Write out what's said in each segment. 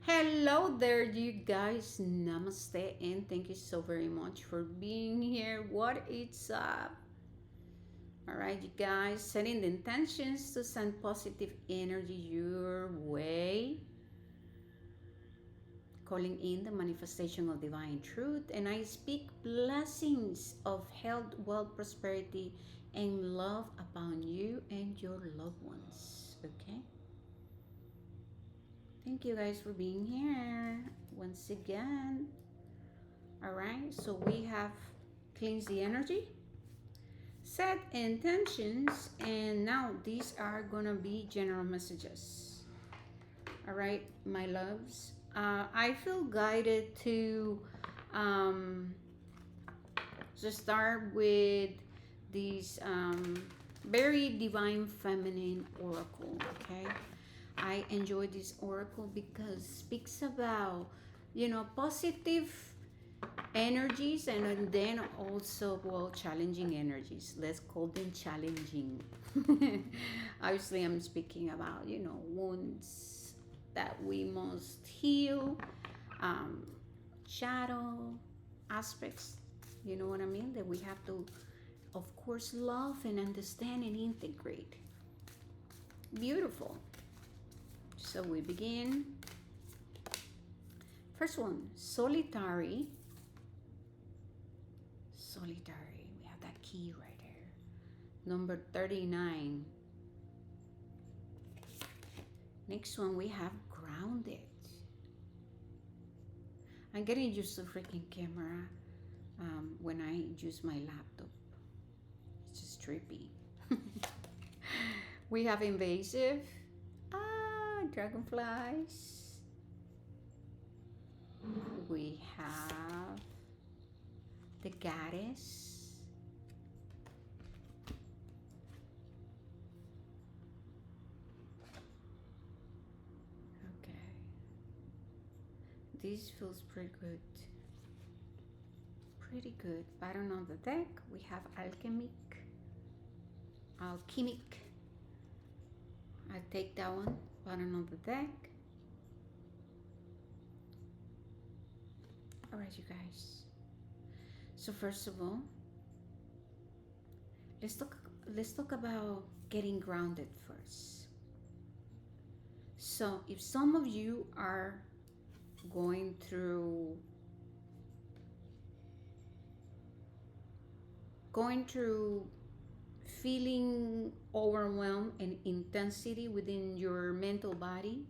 Hello there, you guys. Namaste, and thank you so very much for being here. What is up? All right, you guys, setting the intentions to send positive energy your way, calling in the manifestation of divine truth, and I speak blessings of health, wealth, prosperity, and love upon you and your loved ones. Okay. Thank you guys for being here once again. All right, so we have cleanse the energy, set intentions, and now these are gonna be general messages. All right, my loves. I feel guided um, to start with this very divine feminine oracle. Okay, I enjoy this oracle because it speaks about positive energies and then also challenging energies. Let's call them challenging. Obviously I'm speaking about wounds that we must heal, um, shadow aspects, you know what I mean, that we have to of course love and understand and integrate. Beautiful. So we begin. First one, solitary. Solitary. We have that key right here. Number 39. Next one we have grounded. I'm getting used to freaking camera when I use my laptop. It's just trippy. We have invasive. Dragonflies. We have the goddess. Okay. This feels pretty good. Pretty good. Bottom of the deck, we have alchemic. Alchemic. I'll take that one. Bottom of the deck. All right, you guys. So first of all, let's talk about getting grounded first. So if some of you are going through feeling overwhelmed and intensity within your mental body,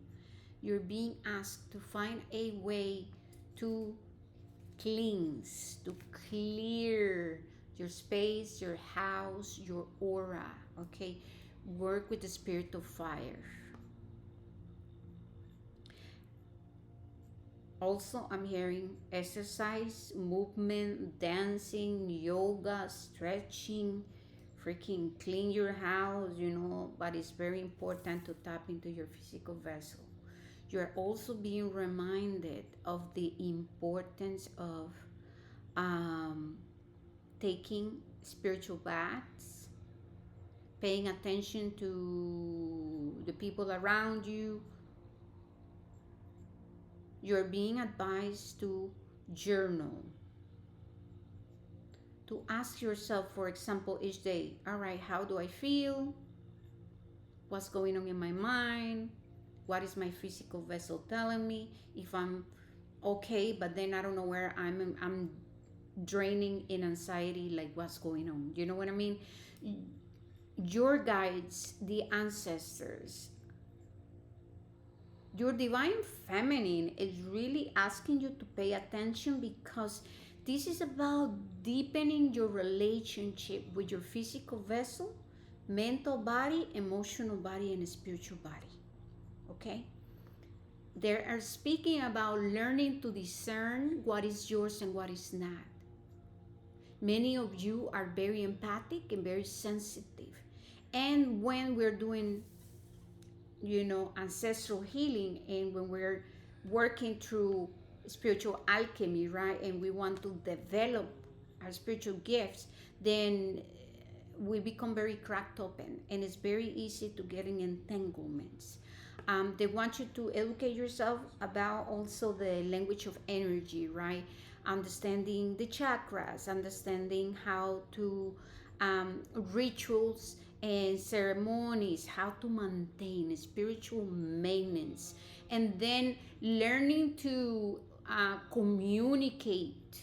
you're being asked to find a way to cleanse, to clear your space, your house, your aura. Okay, work with the spirit of fire. Also, I'm hearing exercise, movement, dancing, yoga, stretching, freaking clean your house, but it's very important to tap into your physical vessel. You're also being reminded of the importance of um, taking spiritual baths, paying attention to the people around you. You're being advised to journal, to ask yourself, for example, each day, all right, how do I feel? What's going on in my mind? What is my physical vessel telling me? If I'm okay, but then I don't know where I'm draining in anxiety, like what's going on? You know what I mean? Your guides, the ancestors, your divine feminine is really asking you to pay attention, because this is about deepening your relationship with your physical vessel, mental body, emotional body, and spiritual body. Okay? They are speaking about learning to discern what is yours and what is not. Many of you are very empathic and very sensitive. And when we're doing ancestral healing, and when we're working through spiritual alchemy, right, and we want to develop our spiritual gifts, then we become very cracked open, and it's very easy to get in entanglements. They want you to educate yourself about also the language of energy, right? Understanding the chakras, understanding how to rituals and ceremonies, how to maintain spiritual maintenance, and then learning to communicate,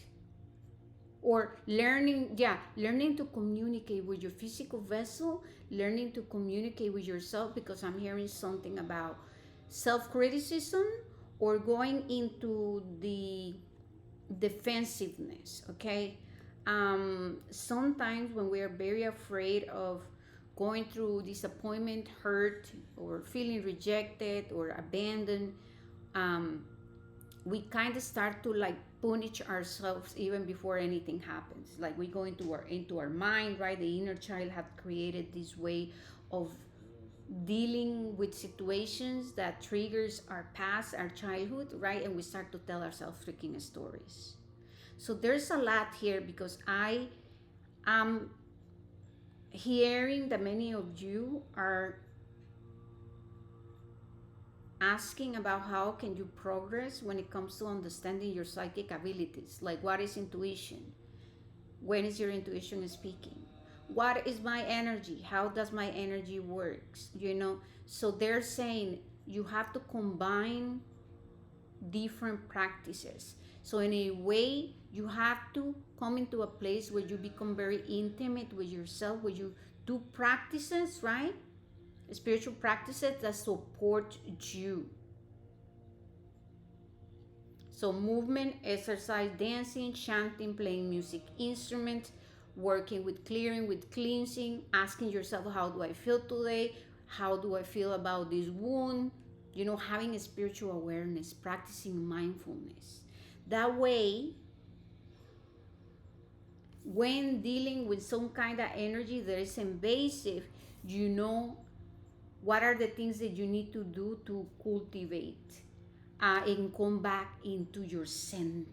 or learning to communicate with your physical vessel, learning to communicate with yourself, because I'm hearing something about self-criticism or going into the defensiveness. Okay, sometimes when we are very afraid of going through disappointment, hurt, or feeling rejected or abandoned, um, we kind of start to like punish ourselves even before anything happens. Like we go into our mind, right? The inner child have created this way of dealing with situations that triggers our past, our childhood, right? And we start to tell ourselves freaking stories. So there's a lot here, because I am hearing that many of you are asking about how can you progress when it comes to understanding your psychic abilities. Like, what is intuition? When is your intuition speaking? What is my energy? How does my energy works? So they're saying you have to combine different practices. So in a way, you have to come into a place where you become very intimate with yourself, where you do practices, right? Spiritual practices that support you. So movement, exercise, dancing, chanting, playing music instruments, working with clearing, with cleansing, asking yourself, how do I feel today? How do I feel about this wound? Having a spiritual awareness, practicing mindfulness. That way, when dealing with some kind of energy that is invasive, you know what are the things that you need to do to cultivate and come back into your center.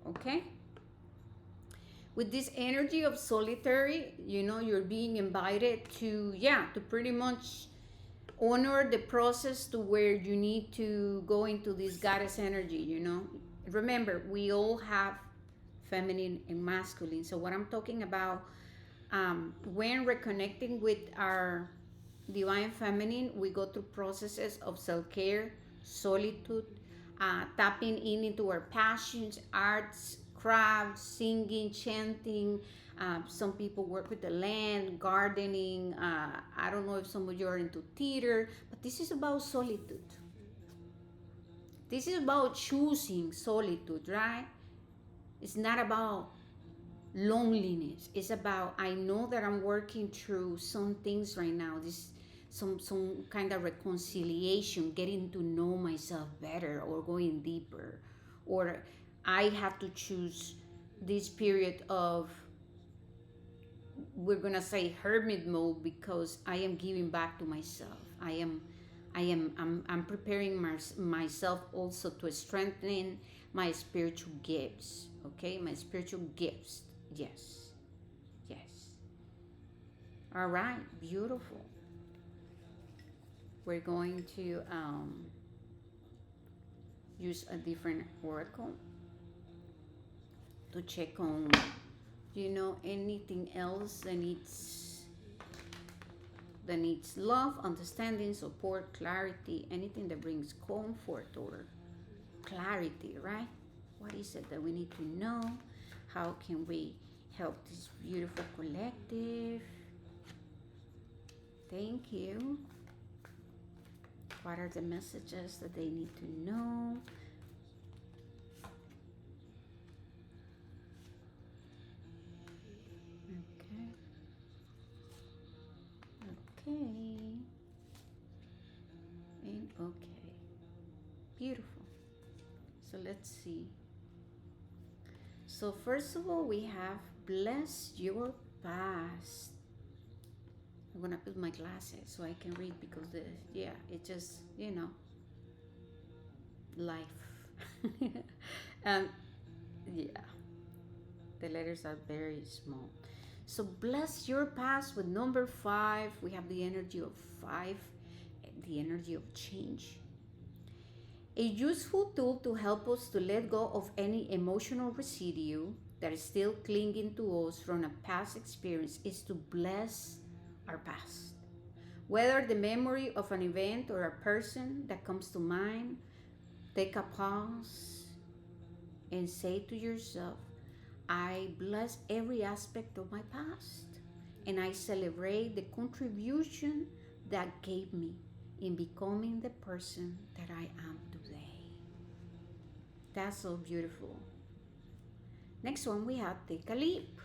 Okay, with this energy of solitary, you're being invited to, to pretty much honor the process to where you need to go into this goddess energy. Remember, we all have feminine and masculine. So what I'm talking about, when reconnecting with our divine feminine, we go through processes of self-care, solitude, tapping into our passions, arts, crafts, singing, chanting. Some people work with the land, gardening. I don't know if some of you are into theater, but this is about solitude. This is about choosing solitude, right? It's not about loneliness. It's about, I know that I'm working through some things right now. This some kind of reconciliation, getting to know myself better, or going deeper, or I have to choose this period of, we're gonna say, hermit mode, because I am giving back to myself. I'm preparing myself also to strengthen my spiritual gifts. Okay, my spiritual gifts. Yes, yes. All right, beautiful. We're going to use a different oracle to check on, anything else that needs love, understanding, support, clarity, anything that brings comfort or clarity, right? What is it that we need to know? How can we help this beautiful collective? Thank you. What are the messages that they need to know? Okay. Okay. And okay. Beautiful. So let's see. So first of all, we have bless your past. I'm gonna put my glasses so I can read, because it just, life. And yeah, the letters are very small. So bless your past with number 5. We have the energy of 5. the energy of change. A useful tool to help us to let go of any emotional residue that is still clinging to us from a past experience is to bless our past. Whether the memory of an event or a person that comes to mind, take a pause and say to yourself, I bless every aspect of my past and I celebrate the contribution that gave me in becoming the person that I am today. That's so beautiful. Next one we have take a leap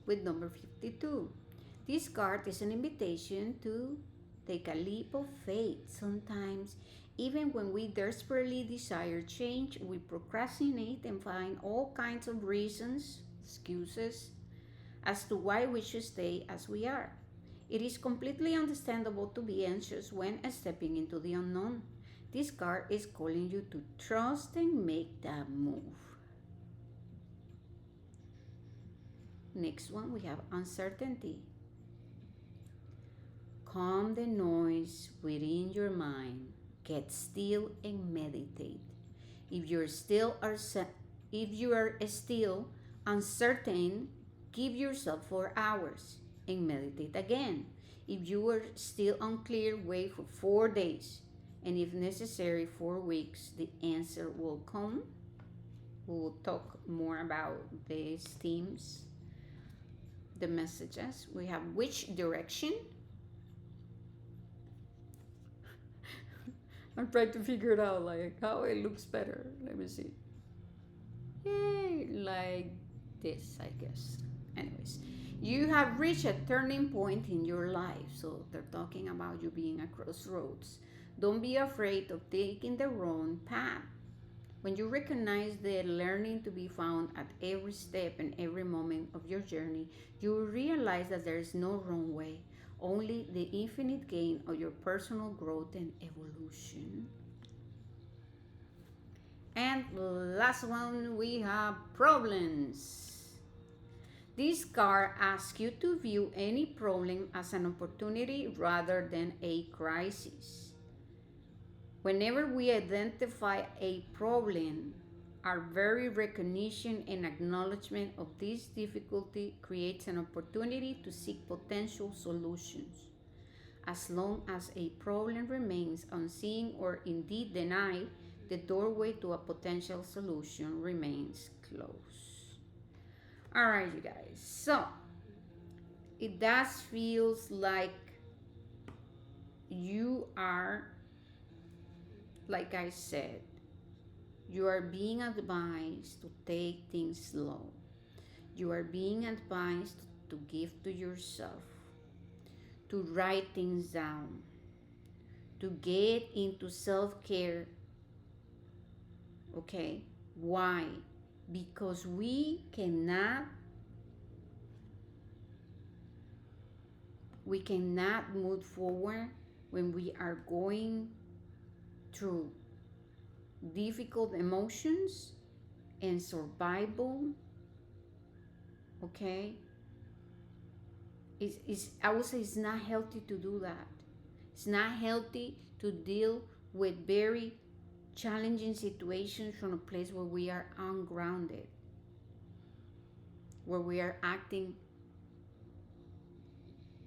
with number 52. This card is an invitation to take a leap of faith. Sometimes, even when we desperately desire change, we procrastinate and find all kinds of reasons, excuses, as to why we should stay as we are. It is completely understandable to be anxious when stepping into the unknown. This card is calling you to trust and make that move. Next one, we have uncertainty. Calm the noise within your mind. Get still and meditate. If you are still uncertain, give yourself 4 hours and meditate again. If you are still unclear, wait for 4 days. And if necessary, 4 weeks, the answer will come. We will talk more about these themes, the messages. We have which direction. I'm trying to figure it out, like how it looks better. Let me see. Yay, like this, I guess. Anyways, you have reached a turning point in your life. So they're talking about you being at crossroads. Don't be afraid of taking the wrong path. When you recognize the learning to be found at every step and every moment of your journey, you will realize that there is no wrong way, only the infinite gain of your personal growth and evolution. And last one, we have problems. This card asks you to view any problem as an opportunity rather than a crisis. Whenever we identify a problem, our very recognition and acknowledgement of this difficulty creates an opportunity to seek potential solutions. As long as a problem remains unseen or indeed denied, the doorway to a potential solution remains closed. All right, you guys. So it does feels like you are, like I said, you are being advised to take things slow. You are being advised to give to yourself, to write things down, to get into self-care. Okay? Why? Because we cannot move forward when we are going through difficult emotions and survival. Okay, I would say it's not healthy to do that. It's not healthy to deal with very challenging situations from a place where we are ungrounded, where we are acting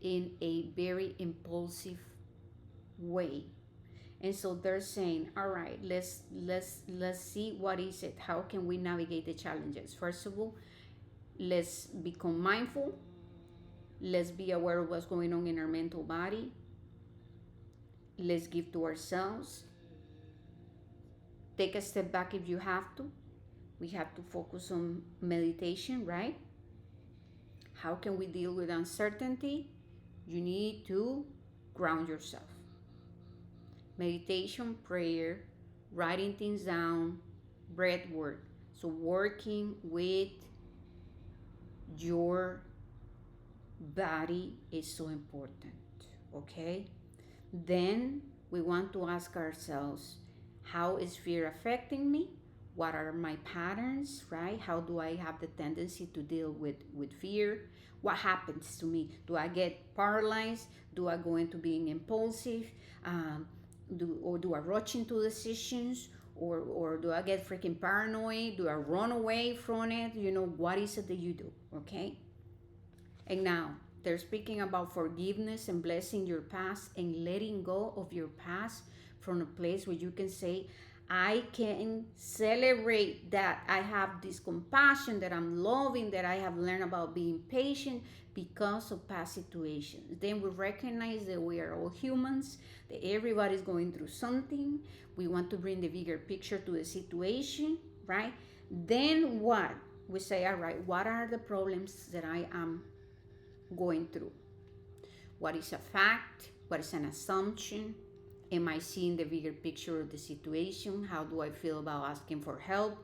in a very impulsive way. And so they're saying, all right, let's see what is it. How can we navigate the challenges? First of all, let's become mindful. Let's be aware of what's going on in our mental body. Let's give to ourselves. Take a step back if you have to. We have to focus on meditation, right? How can we deal with uncertainty? You need to ground yourself. Meditation, prayer, writing things down, breath work. So working with your body is so important, okay? Then we want to ask ourselves, how is fear affecting me? What are my patterns, right? How do I have the tendency to deal with fear? What happens to me? Do I get paralyzed? Do I go into being impulsive? Um, do I rush into decisions? Or do I get freaking paranoid? Do I run away from it? You know, what is it that you do? Okay. And now they're speaking about forgiveness and blessing your past and letting go of your past from a place where you can say, I can celebrate that I have this compassion, that I'm loving, that I have learned about being patient because of past situations. Then we recognize that we are all humans, that everybody's going through something. We want to bring the bigger picture to the situation, right? Then what? We say, all right, what are the problems that I am going through? What is a fact? What is an assumption? Am I seeing the bigger picture of the situation? How do I feel about asking for help?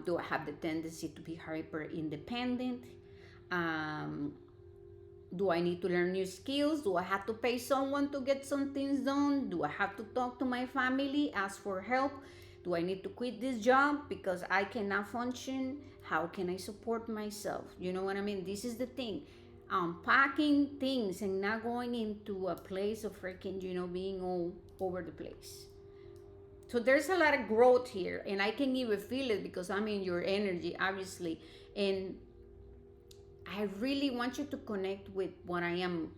Do I have the tendency to be hyper independent? Um, do I need to learn new skills? Do I have to pay someone to get some things done? Do I have to talk to my family, ask for help? Do I need to quit this job because I cannot function? How can I support myself? You know what I mean? This is the thing. Unpacking things and not going into a place of freaking, being all over the place. So there's a lot of growth here, and I can even feel it because I'm in your energy, obviously. And I really want you to connect with what I am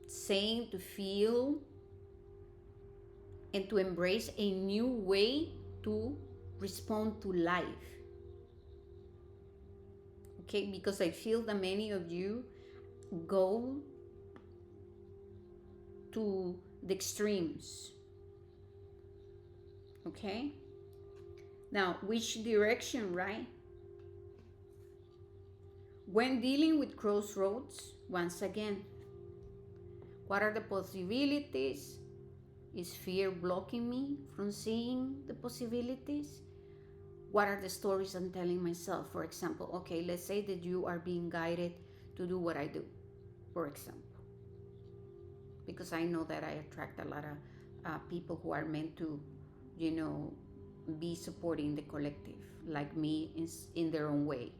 saying, to feel and to embrace a new way to respond to life. Okay, because I feel that many of you go to the extremes. Okay, now which direction, right? When dealing with crossroads, once again, what are the possibilities? Is fear blocking me from seeing the possibilities? What are the stories I'm telling myself? For example, okay, let's say that you are being guided to do what I do, for example, because I know that I attract a lot of people who are meant to, you know, be supporting the collective, like me, in their own way.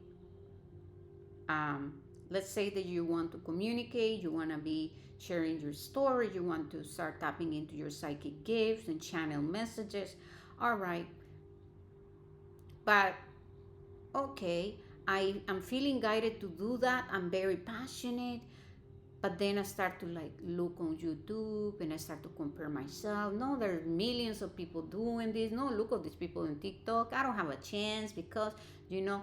Um, let's say that you want to communicate, you want to be sharing your story, you want to start tapping into your psychic gifts and channel messages. All right, but okay, I am feeling guided to do that. I'm very passionate, but then I start to like look on YouTube and I start to compare myself. No, there's millions of people doing this. No, look at these people on TikTok. I don't have a chance because, you know,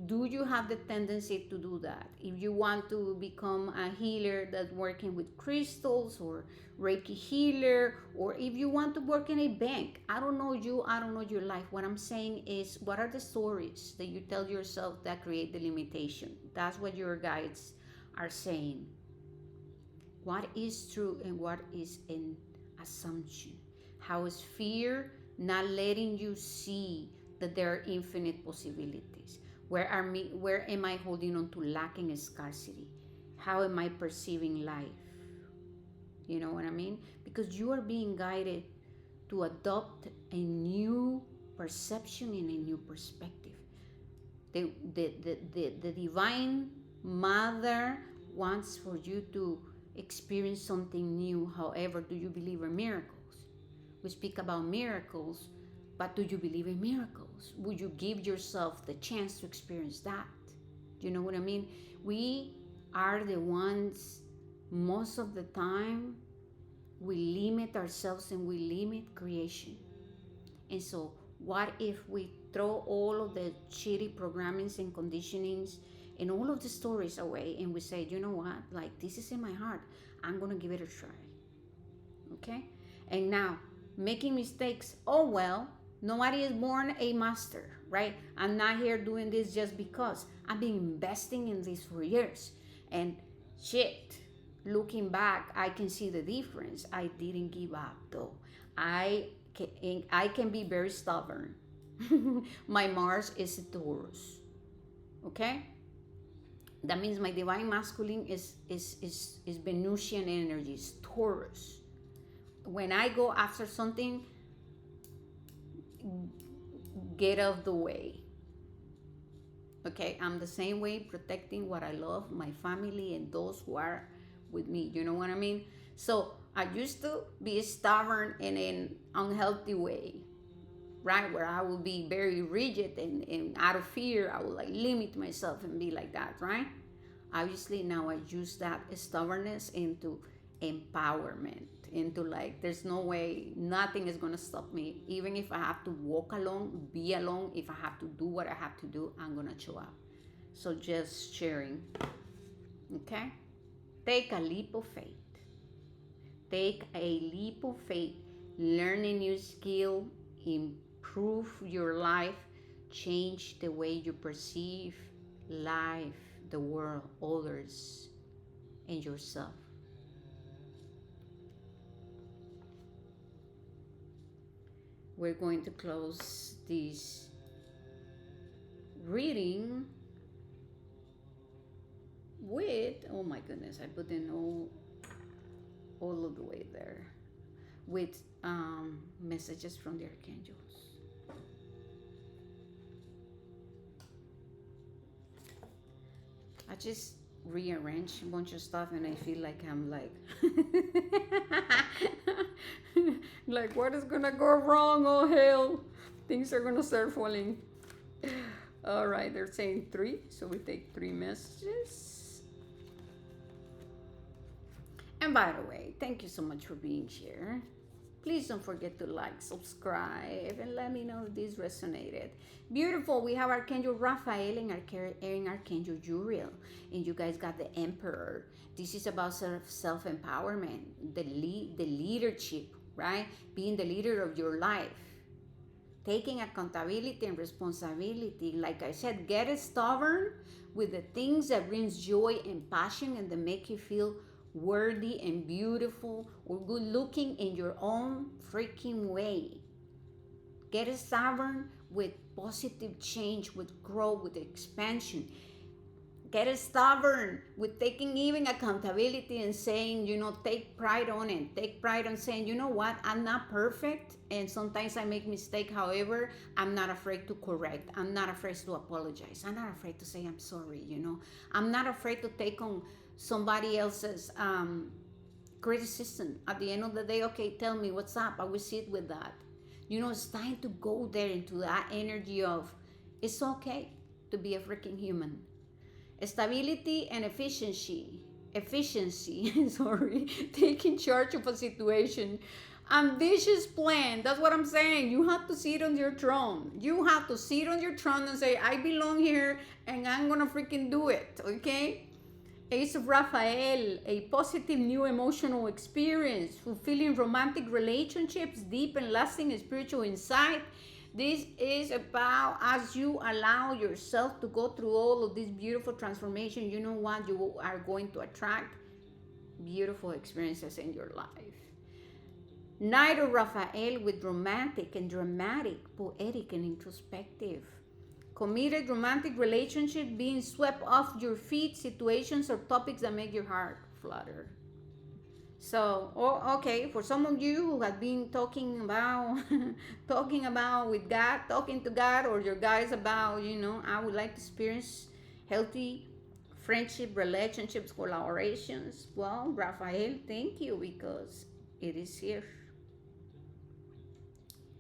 do you have the tendency to do that? If you want to become a healer that's working with crystals, or Reiki healer, or if you want to work in a bank, I don't know you, I don't know your life. What I'm saying is, what are the stories that you tell yourself that create the limitation? That's what your guides are saying. What is true and what is an assumption? How is fear not letting you see that there are infinite possibilities? Where am I holding on to lacking and scarcity? How am I perceiving life? You know what I mean? Because you are being guided to adopt a new perception and a new perspective. The divine mother wants for you to experience something new. However, do you believe in miracles? We speak about miracles, but do you believe in miracles? Would you give yourself the chance to experience that? Do you know what I mean? We are the ones, most of the time, we limit ourselves and we limit creation. And so, what if we throw all of the shitty programmings and conditionings and all of the stories away and we say, you know what, like, this is in my heart, I'm gonna give it a try. Okay? And now, making mistakes, oh well, nobody is born a master, right? I'm not here doing this just because. I've been investing in this for years. And shit, looking back, I can see the difference. I didn't give up though. I can be very stubborn. My Mars is a Taurus. Okay? That means my divine masculine is Venusian energy, is Taurus. When I go after something, get out of the way. Okay, I'm the same way, protecting what I love, my family, and those who are with me. You know what I mean? So I used to be stubborn in an unhealthy way, right? Where I would be very rigid and out of fear, I would like limit myself and be like that, right? Obviously, now I use that stubbornness into empowerment, into like, there's no way, nothing is gonna stop me. Even if I have to walk alone, be alone, if I have to do what I have to do, I'm gonna show up. So just sharing, okay? Take a leap of faith. Take a leap of faith. Learn a new skill, improve your life, change the way you perceive life, the world, others, and yourself. We're going to close this reading with, oh my goodness, I put in all of the way there, with messages from the archangels. I just rearrange a bunch of stuff and I feel like I'm like like what is gonna go wrong? Oh hell, things are gonna start falling. All right, they're saying 3, so we take 3 messages. And by the way, thank you so much for being here. Please don't forget to like, subscribe, and let me know if this resonated. Beautiful. We have Archangel Raphael and Archangel Uriel. And you guys got the Emperor. This is about self-empowerment, the leadership, right? Being the leader of your life. Taking accountability and responsibility. Like I said, get stubborn with the things that brings joy and passion and that make you feel worthy and beautiful or good looking in your own freaking way. Get stubborn with positive change, with growth, with expansion. Get stubborn with taking even accountability and saying, take pride on it. Take pride on saying, you know what, I'm not perfect and sometimes I make mistake. However, I'm not afraid to correct. I'm not afraid to apologize. I'm not afraid to say I'm sorry, I'm not afraid to take on somebody else's criticism. At the end of the day, okay, tell me what's up. I will sit with that. It's time to go there into that energy of it's okay to be a freaking human. Stability and efficiency, sorry, taking charge of a situation. Ambitious plan, that's what I'm saying. You have to sit on your throne. You have to sit on your throne and say, I belong here and I'm gonna freaking do it, okay? Ace of Raphael, a positive new emotional experience, fulfilling romantic relationships, deep and lasting spiritual insight. This is about as you allow yourself to go through all of this beautiful transformation, you know what? You are going to attract beautiful experiences in your life. Knight of Raphael with romantic and dramatic, poetic and introspective. Committed romantic relationship, being swept off your feet, situations or topics that make your heart flutter. So, okay, for some of you who have been talking about talking about with God, talking to God, or your guys about, I would like to experience healthy friendship, relationships, collaborations. Well, Raphael, thank you because it is here.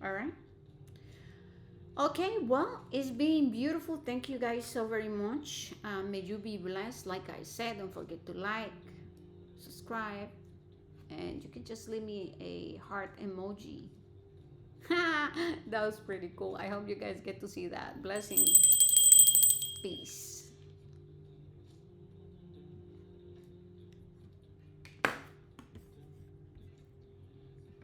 All right. Okay, well, it's been beautiful. Thank you guys so very much. May you be blessed. Like I said, don't forget to like, subscribe, and you can just leave me a heart emoji. That was pretty cool. I hope you guys get to see that. Blessings. Peace.